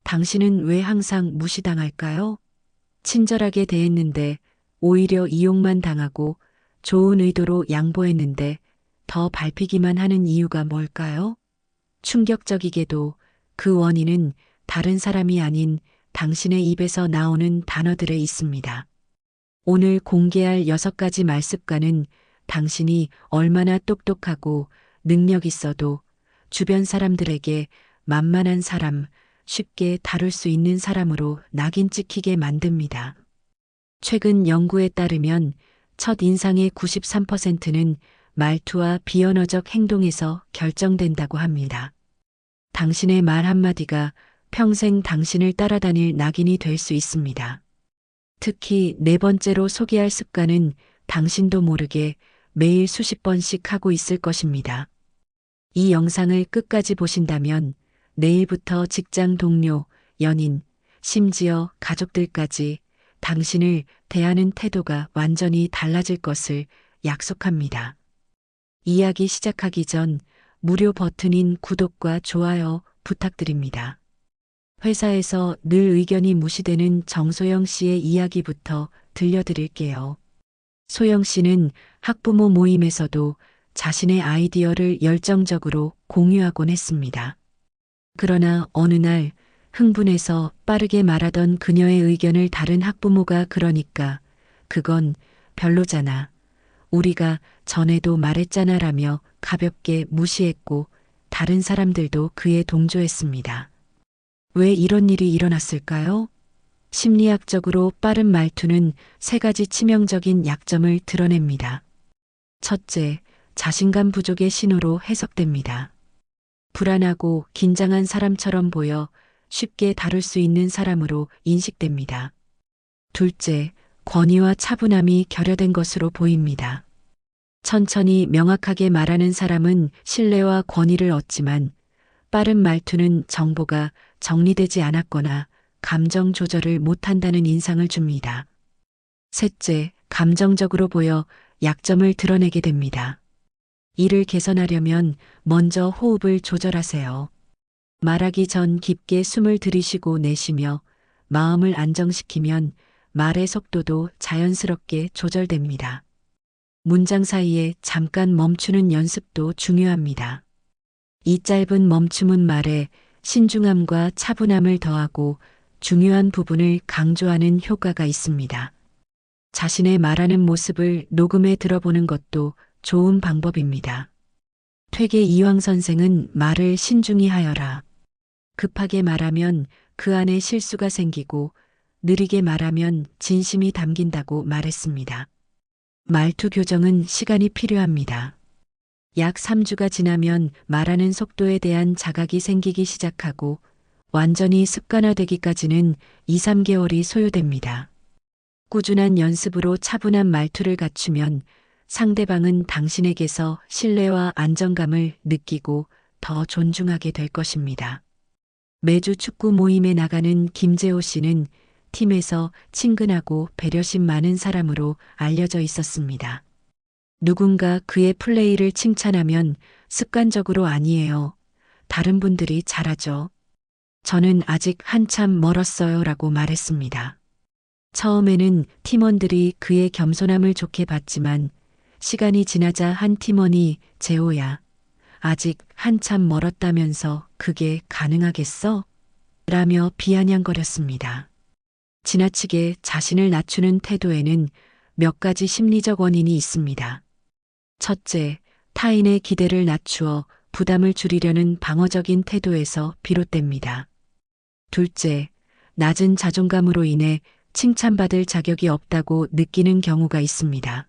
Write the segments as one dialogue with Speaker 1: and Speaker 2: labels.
Speaker 1: 당신은 왜 항상 무시당할까요? 친절하게 대했는데 오히려 이용만 당하고 좋은 의도로 양보했는데 더 밟히기만 하는 이유가 뭘까요? 충격적이게도 그 원인은 다른 사람이 아닌 당신의 입에서 나오는 단어들에 있습니다. 오늘 공개할 6가지 말습과는 당신이 얼마나 똑똑하고 능력 있어도 주변 사람들에게 만만한 사람, 쉽게 다룰 수 있는 사람으로 낙인 찍히게 만듭니다. 최근 연구에 따르면 첫 인상의 93%는 말투와 비언어적 행동에서 결정된다고 합니다. 당신의 말 한마디가 평생 당신을 따라다닐 낙인이 될 수 있습니다. 특히 4번째로 소개할 습관은 당신도 모르게 매일 수십 번씩 하고 있을 것입니다. 이 영상을 끝까지 보신다면 내일부터 직장 동료, 연인, 심지어 가족들까지 당신을 대하는 태도가 완전히 달라질 것을 약속합니다. 이야기 시작하기 전 무료 버튼인 구독과 좋아요 부탁드립니다. 회사에서 늘 의견이 무시되는 정소영 씨의 이야기부터 들려드릴게요. 소영 씨는 학부모 모임에서도 자신의 아이디어를 열정적으로 공유하곤 했습니다. 그러나 어느 날 흥분해서 빠르게 말하던 그녀의 의견을 다른 학부모가 그러니까 그건 별로잖아. 우리가 전에도 말했잖아 라며 가볍게 무시했고 다른 사람들도 그에 동조했습니다. 왜 이런 일이 일어났을까요? 심리학적으로 빠른 말투는 3가지 치명적인 약점을 드러냅니다. 첫째, 자신감 부족의 신호로 해석됩니다. 불안하고 긴장한 사람처럼 보여 쉽게 다룰 수 있는 사람으로 인식됩니다. 둘째, 권위와 차분함이 결여된 것으로 보입니다. 천천히 명확하게 말하는 사람은 신뢰와 권위를 얻지만 빠른 말투는 정보가 정리되지 않았거나 감정 조절을 못한다는 인상을 줍니다. 셋째, 감정적으로 보여 약점을 드러내게 됩니다. 이를 개선하려면 먼저 호흡을 조절하세요. 말하기 전 깊게 숨을 들이쉬고 내쉬며 마음을 안정시키면 말의 속도도 자연스럽게 조절됩니다. 문장 사이에 잠깐 멈추는 연습도 중요합니다. 이 짧은 멈춤은 말에 신중함과 차분함을 더하고 중요한 부분을 강조하는 효과가 있습니다. 자신의 말하는 모습을 녹음해 들어보는 것도 좋은 방법입니다. 퇴계 이황 선생은 말을 신중히 하여라. 급하게 말하면 그 안에 실수가 생기고 느리게 말하면 진심이 담긴다고 말했습니다. 말투 교정은 시간이 필요합니다. 약 3주가 지나면 말하는 속도에 대한 자각이 생기기 시작하고 완전히 습관화되기까지는 2, 3개월이 소요됩니다. 꾸준한 연습으로 차분한 말투를 갖추면 상대방은 당신에게서 신뢰와 안정감을 느끼고 더 존중하게 될 것입니다. 매주 축구 모임에 나가는 김재호 씨는 팀에서 친근하고 배려심 많은 사람으로 알려져 있었습니다. 누군가 그의 플레이를 칭찬하면 습관적으로 아니에요. 다른 분들이 잘하죠. 저는 아직 한참 멀었어요 라고 말했습니다. 처음에는 팀원들이 그의 겸손함을 좋게 봤지만 시간이 지나자 한 팀원이 재호야, 아직 한참 멀었다면서 그게 가능하겠어? 라며 비아냥거렸습니다. 지나치게 자신을 낮추는 태도에는 몇 가지 심리적 원인이 있습니다. 첫째, 타인의 기대를 낮추어 부담을 줄이려는 방어적인 태도에서 비롯됩니다. 둘째, 낮은 자존감으로 인해 칭찬받을 자격이 없다고 느끼는 경우가 있습니다.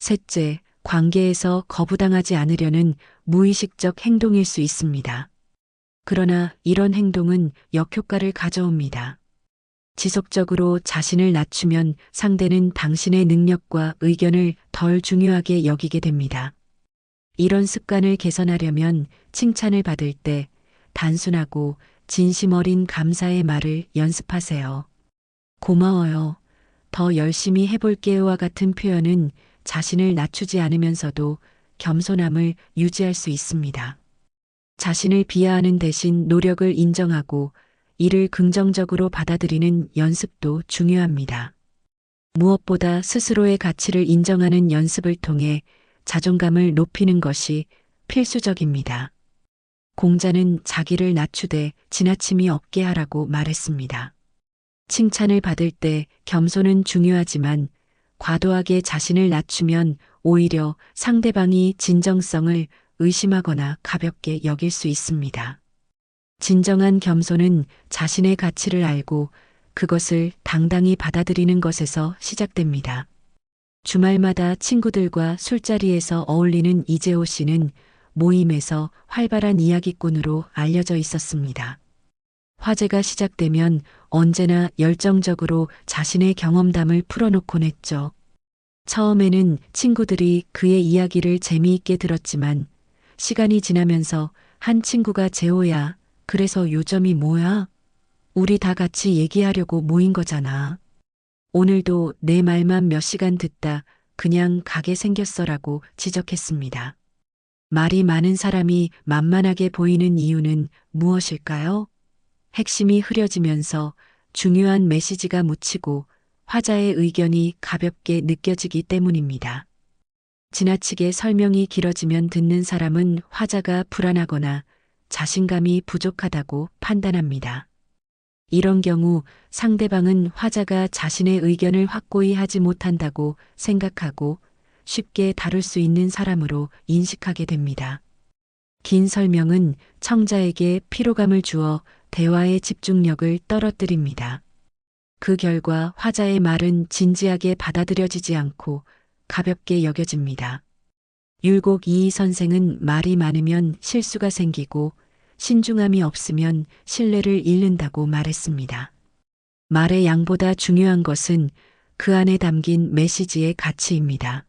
Speaker 1: 셋째, 관계에서 거부당하지 않으려는 무의식적 행동일 수 있습니다. 그러나 이런 행동은 역효과를 가져옵니다. 지속적으로 자신을 낮추면 상대는 당신의 능력과 의견을 덜 중요하게 여기게 됩니다. 이런 습관을 개선하려면 칭찬을 받을 때 단순하고 진심 어린 감사의 말을 연습하세요. 고마워요. 더 열심히 해볼게요와 같은 표현은 자신을 낮추지 않으면서도 겸손함을 유지할 수 있습니다. 자신을 비하하는 대신 노력을 인정하고 이를 긍정적으로 받아들이는 연습도 중요합니다. 무엇보다 스스로의 가치를 인정하는 연습을 통해 자존감을 높이는 것이 필수적입니다. 공자는 자기를 낮추되 지나침이 없게 하라고 말했습니다. 칭찬을 받을 때 겸손은 중요하지만 과도하게 자신을 낮추면 오히려 상대방이 진정성을 의심하거나 가볍게 여길 수 있습니다. 진정한 겸손은 자신의 가치를 알고 그것을 당당히 받아들이는 것에서 시작됩니다. 주말마다 친구들과 술자리에서 어울리는 이재호 씨는 모임에서 활발한 이야기꾼으로 알려져 있었습니다. 화제가 시작되면 언제나 열정적으로 자신의 경험담을 풀어놓곤 했죠. 처음에는 친구들이 그의 이야기를 재미있게 들었지만 시간이 지나면서 한 친구가 재호야, 그래서 요점이 뭐야? 우리 다 같이 얘기하려고 모인 거잖아. 오늘도 내 말만 몇 시간 듣다 그냥 가게 생겼어라고 지적했습니다. 말이 많은 사람이 만만하게 보이는 이유는 무엇일까요? 핵심이 흐려지면서 중요한 메시지가 묻히고 화자의 의견이 가볍게 느껴지기 때문입니다. 지나치게 설명이 길어지면 듣는 사람은 화자가 불안하거나 자신감이 부족하다고 판단합니다. 이런 경우 상대방은 화자가 자신의 의견을 확고히 하지 못한다고 생각하고 쉽게 다룰 수 있는 사람으로 인식하게 됩니다. 긴 설명은 청자에게 피로감을 주어 대화의 집중력을 떨어뜨립니다. 그 결과 화자의 말은 진지하게 받아들여지지 않고 가볍게 여겨집니다. 율곡 이이 선생은 말이 많으면 실수가 생기고 신중함이 없으면 신뢰를 잃는다고 말했습니다. 말의 양보다 중요한 것은 그 안에 담긴 메시지의 가치입니다.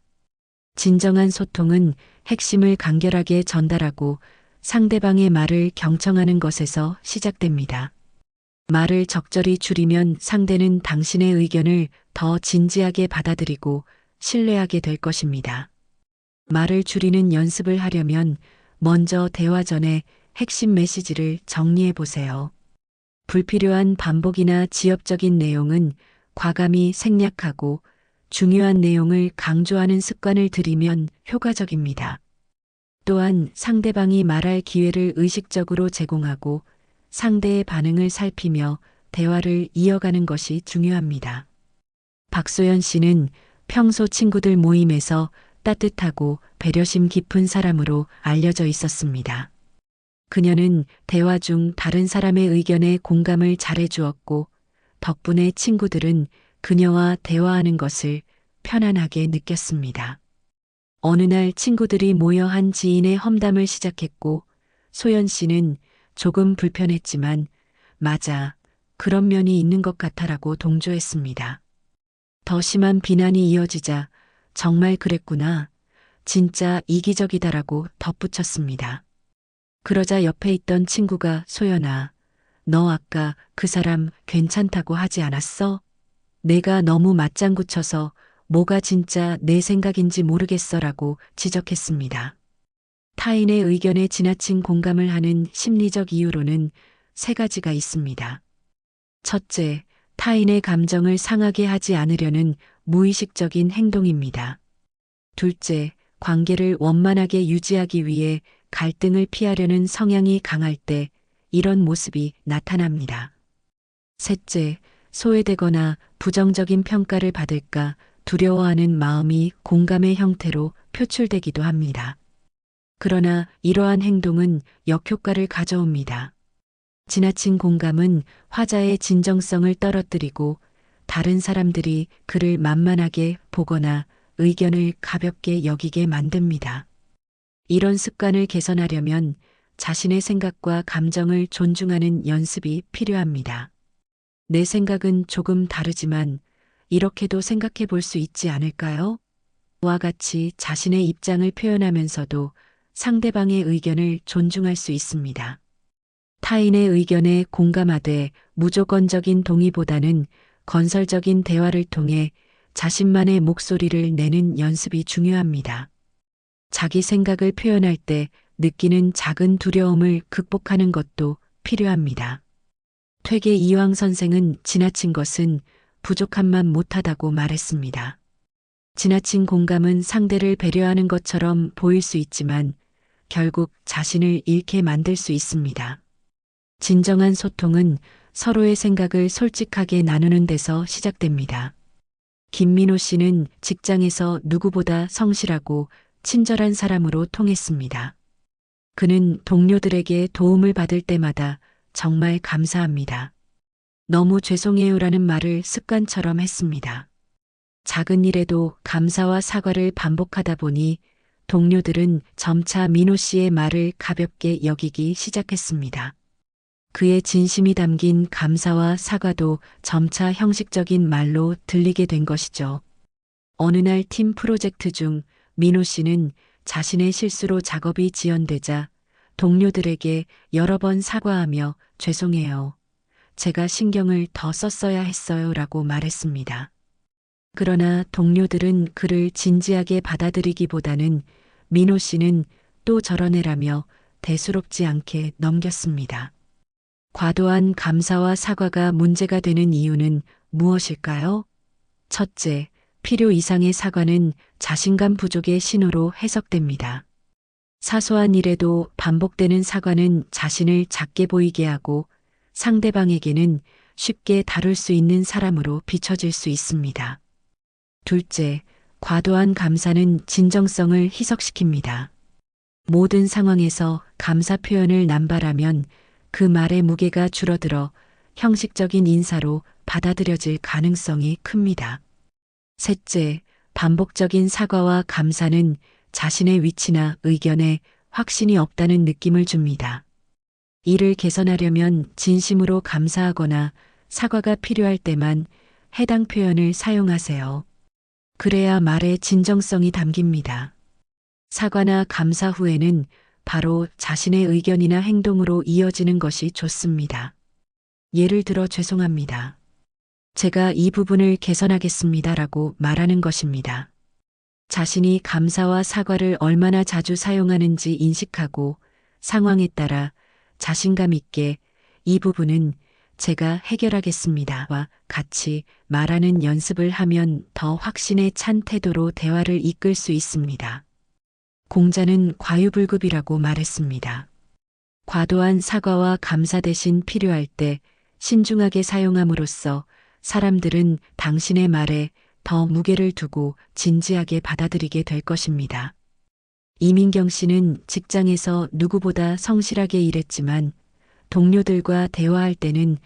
Speaker 1: 진정한 소통은 핵심을 간결하게 전달하고 상대방의 말을 경청하는 것에서 시작됩니다. 말을 적절히 줄이면 상대는 당신의 의견을 더 진지하게 받아들이고 신뢰하게 될 것입니다. 말을 줄이는 연습을 하려면 먼저 대화 전에 핵심 메시지를 정리해 보세요. 불필요한 반복이나 지엽적인 내용은 과감히 생략하고 중요한 내용을 강조하는 습관을 들이면 효과적입니다. 또한 상대방이 말할 기회를 의식적으로 제공하고 상대의 반응을 살피며 대화를 이어가는 것이 중요합니다. 박소연 씨는 평소 친구들 모임에서 따뜻하고 배려심 깊은 사람으로 알려져 있었습니다. 그녀는 대화 중 다른 사람의 의견에 공감을 잘해주었고 덕분에 친구들은 그녀와 대화하는 것을 편안하게 느꼈습니다. 어느 날 친구들이 모여 한 지인의 험담을 시작했고 소연 씨는 조금 불편했지만 맞아, 그런 면이 있는 것 같아라고 동조했습니다. 더 심한 비난이 이어지자 정말 그랬구나, 진짜 이기적이다라고 덧붙였습니다. 그러자 옆에 있던 친구가 소연아, 너 아까 그 사람 괜찮다고 하지 않았어? 내가 너무 맞장구 쳐서 뭐가 진짜 내 생각인지 모르겠어라고 지적했습니다. 타인의 의견에 지나친 공감을 하는 심리적 이유로는 세 가지가 있습니다. 첫째, 타인의 감정을 상하게 하지 않으려는 무의식적인 행동입니다. 둘째, 관계를 원만하게 유지하기 위해 갈등을 피하려는 성향이 강할 때 이런 모습이 나타납니다. 셋째, 소외되거나 부정적인 평가를 받을까 두려워하는 마음이 공감의 형태로 표출되기도 합니다. 그러나 이러한 행동은 역효과를 가져옵니다. 지나친 공감은 화자의 진정성을 떨어뜨리고 다른 사람들이 그를 만만하게 보거나 의견을 가볍게 여기게 만듭니다. 이런 습관을 개선하려면 자신의 생각과 감정을 존중하는 연습이 필요합니다. 내 생각은 조금 다르지만 이렇게도 생각해 볼 수 있지 않을까요? 와 같이 자신의 입장을 표현하면서도 상대방의 의견을 존중할 수 있습니다. 타인의 의견에 공감하되 무조건적인 동의보다는 건설적인 대화를 통해 자신만의 목소리를 내는 연습이 중요합니다. 자기 생각을 표현할 때 느끼는 작은 두려움을 극복하는 것도 필요합니다. 퇴계 이황 선생은 지나친 것은 부족함만 못하다고 말했습니다. 지나친 공감은 상대를 배려하는 것처럼 보일 수 있지만 결국 자신을 잃게 만들 수 있습니다. 진정한 소통은 서로의 생각을 솔직하게 나누는 데서 시작됩니다. 김민호 씨는 직장에서 누구보다 성실하고 친절한 사람으로 통했습니다. 그는 동료들에게 도움을 받을 때마다 정말 감사합니다. 너무 죄송해요라는 말을 습관처럼 했습니다. 작은 일에도 감사와 사과를 반복하다 보니 동료들은 점차 민호 씨의 말을 가볍게 여기기 시작했습니다. 그의 진심이 담긴 감사와 사과도 점차 형식적인 말로 들리게 된 것이죠. 어느 날 팀 프로젝트 중 민호 씨는 자신의 실수로 작업이 지연되자 동료들에게 여러 번 사과하며 죄송해요. 제가 신경을 더 썼어야 했어요 라고 말했습니다. 그러나 동료들은 그를 진지하게 받아들이기보다는 민호 씨는 또 저런 애라며 대수롭지 않게 넘겼습니다. 과도한 감사와 사과가 문제가 되는 이유는 무엇일까요? 첫째, 필요 이상의 사과는 자신감 부족의 신호로 해석됩니다. 사소한 일에도 반복되는 사과는 자신을 작게 보이게 하고 상대방에게는 쉽게 다룰 수 있는 사람으로 비춰질 수 있습니다. 둘째, 과도한 감사는 진정성을 희석시킵니다. 모든 상황에서 감사 표현을 남발하면 그 말의 무게가 줄어들어 형식적인 인사로 받아들여질 가능성이 큽니다. 셋째, 반복적인 사과와 감사는 자신의 위치나 의견에 확신이 없다는 느낌을 줍니다. 이를 개선하려면 진심으로 감사하거나 사과가 필요할 때만 해당 표현을 사용하세요. 그래야 말의 진정성이 담깁니다. 사과나 감사 후에는 바로 자신의 의견이나 행동으로 이어지는 것이 좋습니다. 예를 들어 죄송합니다. 제가 이 부분을 개선하겠습니다라고 말하는 것입니다. 자신이 감사와 사과를 얼마나 자주 사용하는지 인식하고 상황에 따라 자신감 있게 이 부분은 제가 해결하겠습니다와 같이 말하는 연습을 하면 더 확신에 찬 태도로 대화를 이끌 수 있습니다. 공자는 과유불급이라고 말했습니다. 과도한 사과와 감사 대신 필요할 때 신중하게 사용함으로써 사람들은 당신의 말에 더 무게를 두고 진지하게 받아들이게 될 것입니다. 이민경 씨는 직장에서 누구보다 성실하게 일했지만 동료들과 대화할 때는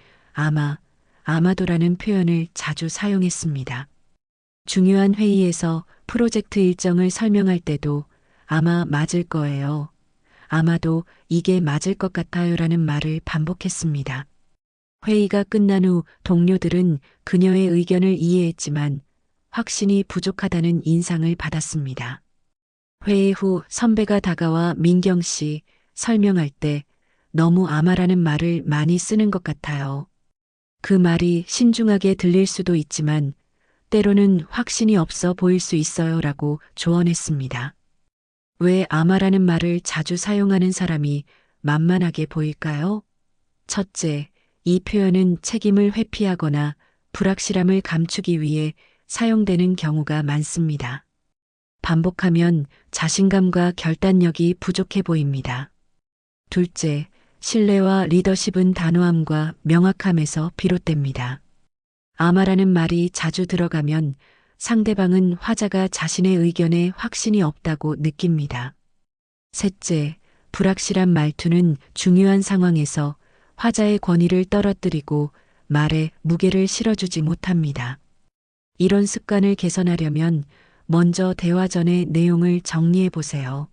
Speaker 1: 아마도라는 표현을 자주 사용했습니다. 중요한 회의에서 프로젝트 일정을 설명할 때도 아마 맞을 거예요. 아마도 이게 맞을 것 같아요라는 말을 반복했습니다. 회의가 끝난 후 동료들은 그녀의 의견을 이해했지만 확신이 부족하다는 인상을 받았습니다. 회의 후 선배가 다가와 민경 씨 설명할 때 너무 아마라는 말을 많이 쓰는 것 같아요. 그 말이 신중하게 들릴 수도 있지만 때로는 확신이 없어 보일 수 있어요 라고 조언했습니다. 왜 아마라는 말을 자주 사용하는 사람이 만만하게 보일까요? 첫째, 이 표현은 책임을 회피하거나 불확실함을 감추기 위해 사용되는 경우가 많습니다. 반복하면 자신감과 결단력이 부족해 보입니다. 둘째, 신뢰와 리더십은 단호함과 명확함에서 비롯됩니다. 아마라는 말이 자주 들어가면 상대방은 화자가 자신의 의견에 확신이 없다고 느낍니다. 셋째, 불확실한 말투는 중요한 상황에서 화자의 권위를 떨어뜨리고 말에 무게를 실어주지 못합니다. 이런 습관을 개선하려면 먼저 대화 전에 내용을 정리해 보세요.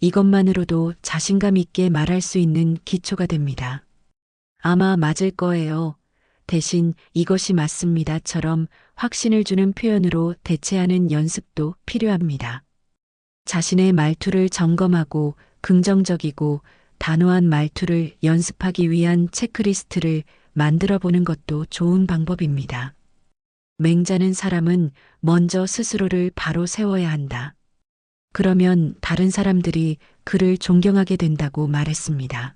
Speaker 1: 이것만으로도 자신감 있게 말할 수 있는 기초가 됩니다. 아마 맞을 거예요. 대신 이것이 맞습니다처럼 확신을 주는 표현으로 대체하는 연습도 필요합니다. 자신의 말투를 점검하고 긍정적이고 단호한 말투를 연습하기 위한 체크리스트를 만들어 보는 것도 좋은 방법입니다. 맹자는 사람은 먼저 스스로를 바로 세워야 한다. 그러면 다른 사람들이 그를 존경하게 된다고 말했습니다.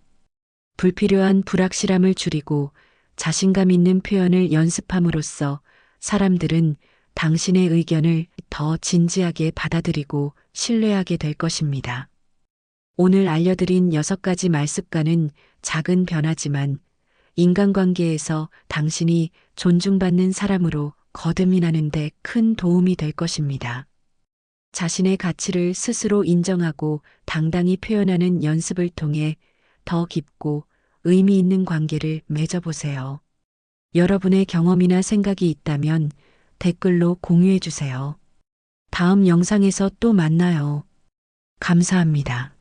Speaker 1: 불필요한 불확실함을 줄이고 자신감 있는 표현을 연습함으로써 사람들은 당신의 의견을 더 진지하게 받아들이고 신뢰하게 될 것입니다. 오늘 알려드린 6가지 말습과는 작은 변화지만 인간관계에서 당신이 존중받는 사람으로 거듭이 나는 데 큰 도움이 될 것입니다. 자신의 가치를 스스로 인정하고 당당히 표현하는 연습을 통해 더 깊고 의미 있는 관계를 맺어보세요. 여러분의 경험이나 생각이 있다면 댓글로 공유해 주세요. 다음 영상에서 또 만나요. 감사합니다.